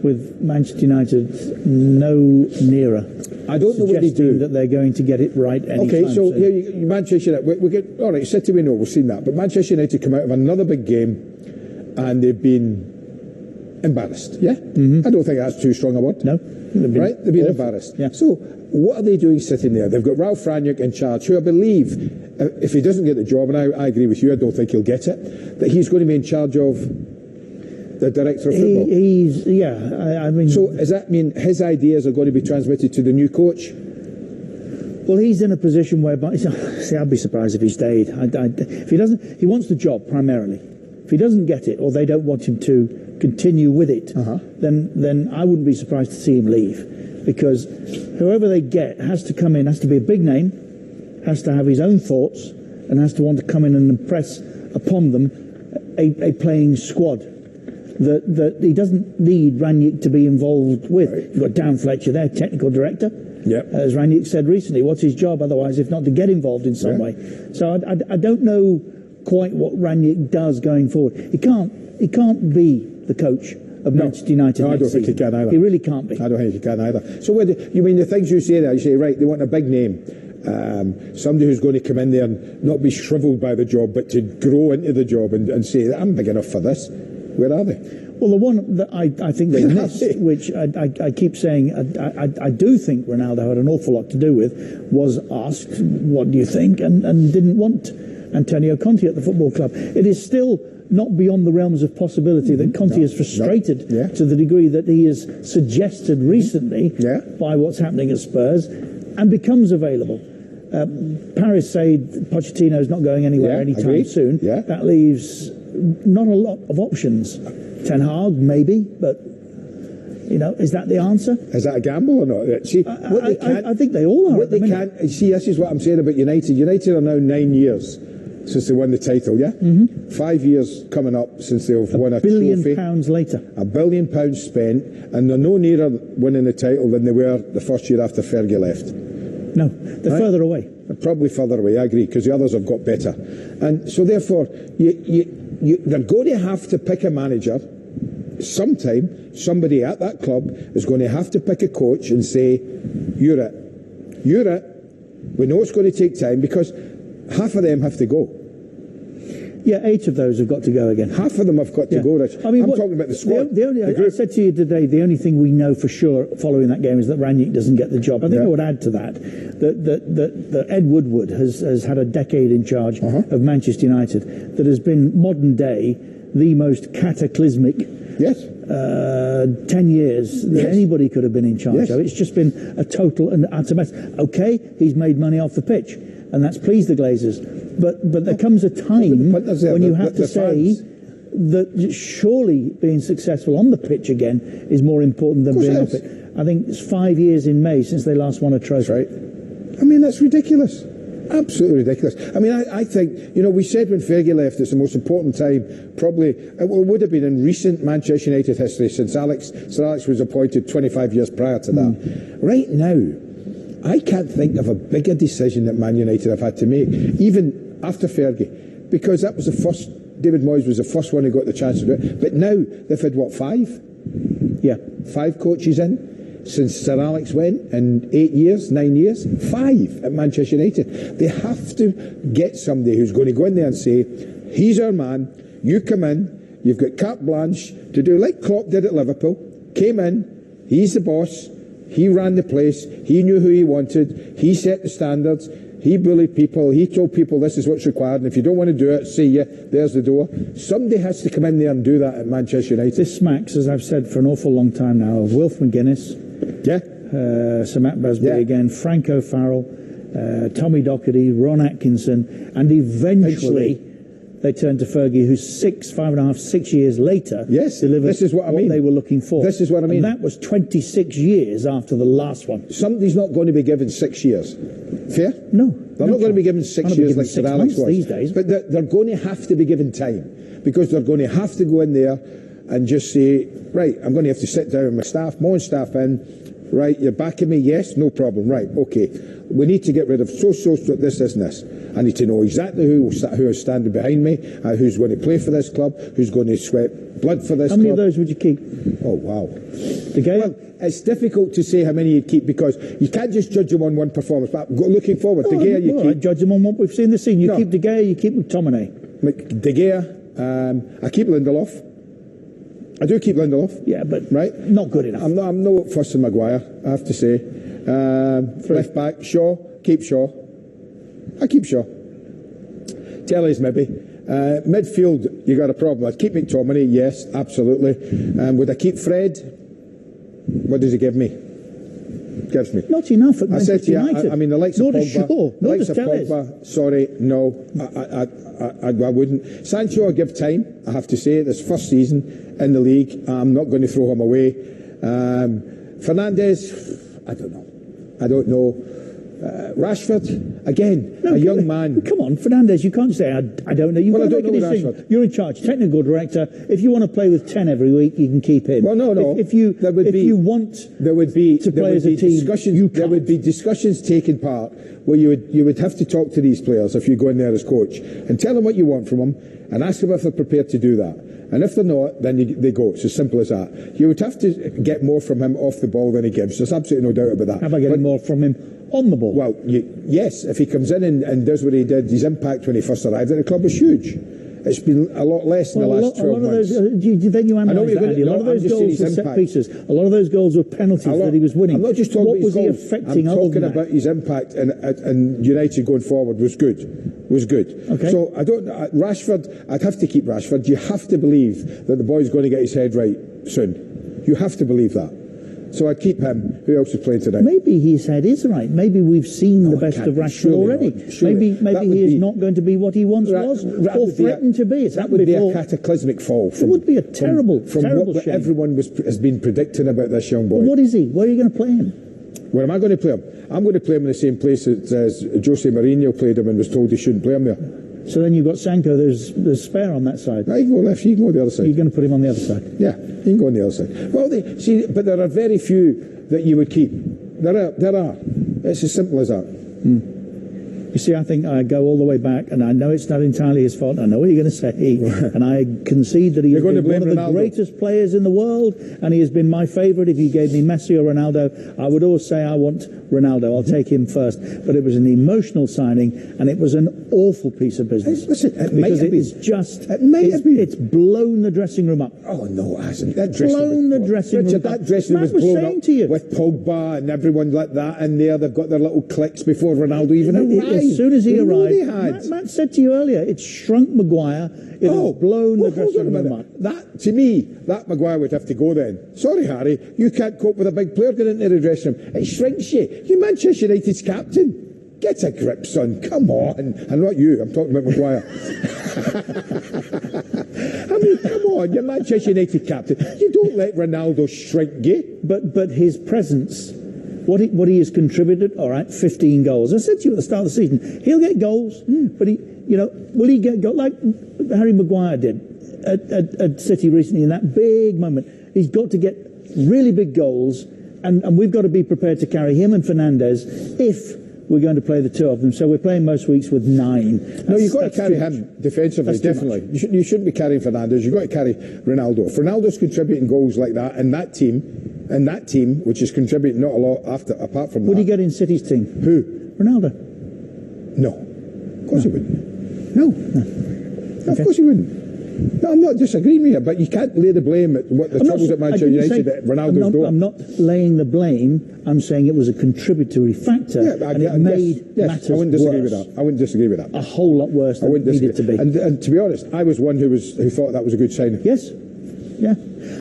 with Manchester United no nearer. I don't know what they do. That they're going to get it right anytime Okay, so soon. here, Manchester United, we get, all right, City we know, we've seen that, but Manchester United come out of another big game and they've been embarrassed, yeah? Mm-hmm. I don't think that's too strong a word. No. They've been embarrassed. Yeah. So, what are they doing sitting there? They've got Ralf Rangnick in charge, who I believe, if he doesn't get the job, and I agree with you, I don't think he'll get it, that he's going to be in charge of the director of football. I mean... So, does that mean his ideas are going to be transmitted to the new coach? Well, he's in a position whereby... See, I'd be surprised if he stayed. If he doesn't... He wants the job, primarily. If he doesn't get it, or they don't want him to continue with it, then I wouldn't be surprised to see him leave. Because whoever they get has to come in, has to be a big name, has to have his own thoughts, and has to want to come in and impress upon them a playing squad that he doesn't need Rangnick to be involved with. Right. You've got Dan Fletcher there, technical director. Yep. As Rangnick said recently, what's his job otherwise if not to get involved in some way? So I don't know quite what Rangnick does going forward. He can't be the coach of Manchester United. No, I don't think he can either. He really can't be. I don't think he can either. So you mean the things you say there, you say, right, they want a big name. Somebody who's going to come in there and not be shriveled by the job, but to grow into the job and say, I'm big enough for this. Where are they? Well, the one that I think they missed, which I keep saying, I do think Ronaldo had an awful lot to do with, was asked, what do you think, and didn't want Antonio Conte at the football club. It is still not beyond the realms of possibility that Conte is frustrated to the degree that he has suggested recently by what's happening at Spurs and becomes available. Paris say Pochettino is not going anywhere anytime soon. That leaves not a lot of options. Ten Hag, maybe, but is that the answer? Is that a gamble or not? See, I think they all are. What they can't see, this is what I'm saying about United. United are now 9 years since they won the title, 5 years coming up since they've won a trophy. £1 billion later. £1 billion spent, and they're no nearer winning the title than they were the first year after Fergie left. No, they're further away. They're probably further away, I agree, because the others have got better. And so therefore, they're going to have to pick a manager sometime. Somebody at that club is going to have to pick a coach and say, you're it. We know it's going to take time, because half of them have to go. Yeah, 8 of those have got to go again. Half of them have got to go, Rich. I mean, I'm talking about the squad. I said to you today, the only thing we know for sure following that game is that Rangnick doesn't get the job. I think I would add to that Ed Woodward has had a decade in charge of Manchester United that has been modern day the most cataclysmic 10 years that anybody could have been in charge of. It's just been a total and utter mess. Okay, he's made money off the pitch, and that's pleased the Glazers. But there comes a time when you have to say that surely being successful on the pitch again is more important than being off it. I think it's 5 years in May since they last won a trophy. That's right. I mean, that's ridiculous. Absolutely ridiculous. I mean, I think, we said when Fergie left, it's the most important time, probably, it would have been in recent Manchester United history since Sir Alex was appointed 25 years prior to that. Right now, I can't think of a bigger decision that Man United have had to make, even after Fergie, because that was the first, David Moyes was the first one who got the chance to do it. But now, they've had, 5? Yeah. 5 coaches in since Sir Alex went in 8 years, 9 years. 5 at Manchester United. They have to get somebody who's going to go in there and say, he's our man, you come in, you've got carte blanche to do like Klopp did at Liverpool. Came in, he's the boss, he ran the place, he knew who he wanted, he set the standards, he bullied people, he told people this is what's required, and if you don't want to do it, see ya, there's the door. Somebody has to come in there and do that at Manchester United. This smacks, as I've said for an awful long time now, of Wilf McGuinness, Sir Matt Busby again, Frank O'Farrell, Tommy Docherty, Ron Atkinson, and eventually they turned to Fergie, who's 5.5, 6 years later delivered this is what they were looking for. This is what I mean. And that was 26 years after the last one. Somebody's not going to be given 6 years. Fair? No. They're not going to be given 6 years like Sir Alex was. These days. But they're going to have to be given time, because they're going to have to go in there and just say, right, I'm going to have to sit down with my staff, my own staff in, right, you're backing me? Yes, no problem. Right, okay. We need to get rid of this, and this. I need to know exactly who is standing behind me, who's going to play for this club, who's going to sweat blood for this club. How many of those would you keep? Oh, wow. De Gea? Well, it's difficult to say how many you'd keep because you can't just judge them on one performance. But looking forward, De Gea you keep. I judge them on what we've seen this season. You keep De Gea, you keep McTominay. De Gea, I keep Lindelof. I do keep Lindelof. Yeah, but right? Not good enough. I'm no fuss in Maguire, I have to say. Left back, Shaw. Keep Shaw. I keep Shaw. Telly's maybe. Midfield, you got a problem. I'd keep McTominay, yes, absolutely. Would I keep Fred? What does he give me? Gives me. Not enough at I said to you, United. I mean, the likes of Pogba. Sure. The likes of Pogba, sorry, no, I wouldn't. Sancho, I give time, I have to say. This first season in the league, I'm not going to throw him away. Fernandes, I don't know. Rashford, again, a young man. Come on, Fernandes, you can't say, I don't know. You've got to make a decision. You're in charge, technical director. If you want to play with 10 every week, you can keep him. Well, no. If you want to play as a team, there would be discussions taking part where you would have to talk to these players if you go in there as coach and tell them what you want from them and ask them if they're prepared to do that. And if they're not, then they go. It's as simple as that. You would have to get more from him off the ball than he gives. There's absolutely no doubt about that. How about getting more from him on the ball? Well, yes, if he comes in and does what he did, his impact when he first arrived at the club was huge. It's been a lot less in the last 12 months. Do you think you analyse that, Andy? A lot of those goals were set pieces. A lot of those goals were penalties that he was winning. I'm not just talking what about his was he goals. affecting? I'm talking about his impact and United going forward was good. Okay. So Rashford, I'd have to keep Rashford. You have to believe that the boy's going to get his head right soon. You have to believe that. So I'd keep him. Who else is playing today? Maybe his head is right. Maybe we've seen the best of Rashford already. Maybe he is not going to be what he once was or threatened to be. That would be a cataclysmic fall. It would be a terrible from what shame. everyone has been predicting about this young boy. Well, what is he? Where are you going to play him? Where am I going to play him? I'm going to play him in the same place as Jose Mourinho played him and was told he shouldn't play him there. So then you've got Sancho, there's spare on that side. No, you can go left, you can go the other side. You're going to put him on the other side? Yeah, you can go on the other side. Well, but there are very few that you would keep. There are. It's as simple as that. You see, I think I go all the way back, and I know it's not entirely his fault. I know what you're going to say, and I concede that he has been one of the greatest players in the world, and he has been my favourite. If you gave me Messi or Ronaldo, I would always say I want Ronaldo. I'll take him first. But it was an emotional signing, and it was an awful piece of business. Listen, It's blown the dressing room up. Oh no, it hasn't. That dressing room up. That dressing room was blown up with Pogba and everyone like that in there. They've got their little cliques before Ronaldo even arrived. As soon as he arrived, Matt said to you earlier, it shrunk Maguire. It has blown the dressing room up. That, to me, that Maguire would have to go then. Sorry, Harry, you can't cope with a big player getting into the dressing room. It shrinks you. You're Manchester United's captain. Get a grip, son. Come on. And not you. I'm talking about Maguire. I mean, come on. You're Manchester United captain. You don't let Ronaldo shrink you. But his presence, what he has contributed, all right, 15 goals. I said to you at the start of the season, he'll get goals, but will he get goals like Harry Maguire did at City recently in that big moment? He's got to get really big goals, and we've got to be prepared to carry him and Fernandes if we're going to play the two of them. So we're playing most weeks with 9. No, you've got to carry him defensively, definitely. You shouldn't be carrying Fernandes. You've got to carry Ronaldo. If Ronaldo's contributing goals like that in that team, which is contributing not a lot apart from that. Would he get in City's team? Who? Ronaldo. No. Of course he wouldn't. No. Okay. Of course he wouldn't. No, I'm not disagreeing with you, but you can't lay the blame at what the troubles at Manchester United that Ronaldo's doing. I'm not laying the blame. I'm saying it was a contributory factor, and it made matters I wouldn't disagree worse. with that. I wouldn't disagree with that. A whole lot worse than it needed to be. And to be honest, I was one who thought that was a good signing. Yes. Yeah.